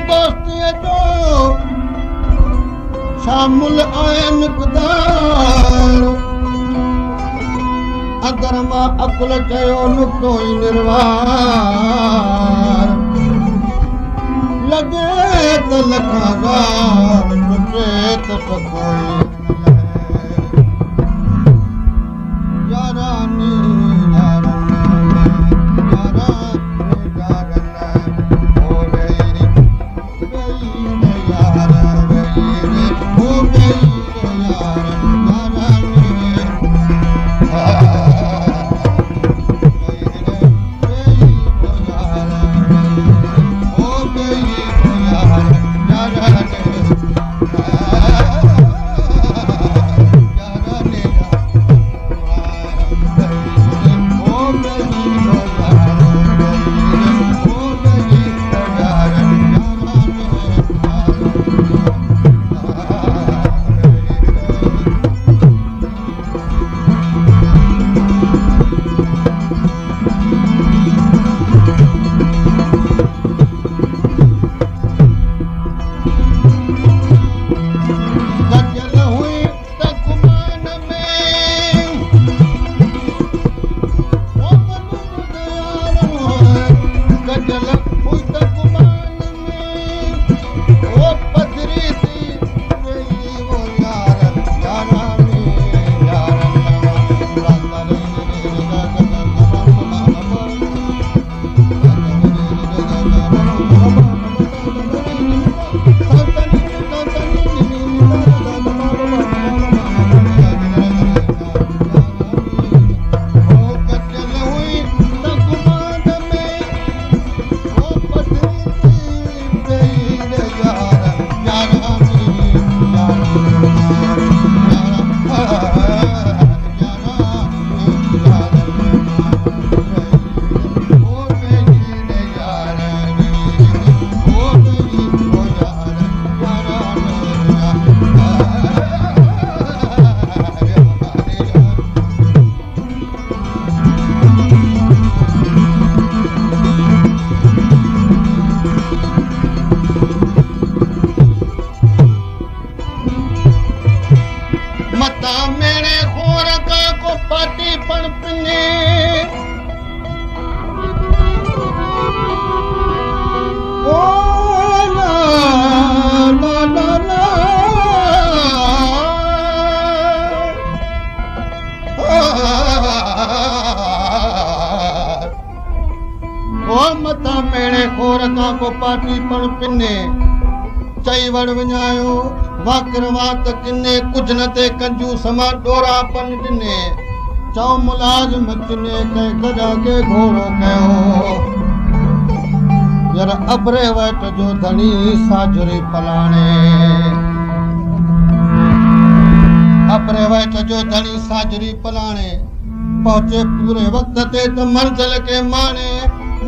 दोस्तीअ जो शामिल आहे मिक़दार अगर मां अकुल चयो नुक्तो ई निर्वार लॻे त लखागार टुटे त कोई यारानी पाटी पण पिने चई वण विञायो वाकर वात किने कुझ न ते कंजू समा डोरा पन ॾिने चओ मुलाज़िम चिने कंहिं गजा के घोड़ो कयो यार अबरे वट जो धणी साजुरी पलाणे अबरे वट जो धणी साजुरी पलाणे पहुचे पूरे वक्त ते त मंज़िल के माने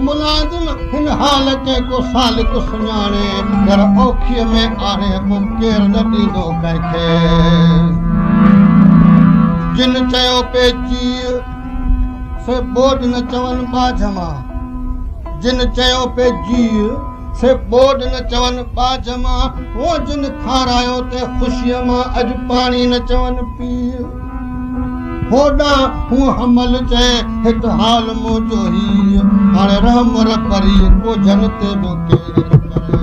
मुलाज़िम हिन हाल के को सालिक सुञाणे घर औखीअ में आणे पोइ केरु न ॾींदो कंहिंखे जिन चयो पे जीउ से ॿोॾ न चवनि बाझ मां जिन चयो पे जीउ से ॿोॾ न चवनि बाझ मां हो जिन खारायो ते ख़ुशीअ मां अॼु पाणी न चवनि पीउ होॾा हूं हमल चए हिकु हाल मुंहिंजो ही हाणे रहम परी को जन ते बि केरु करे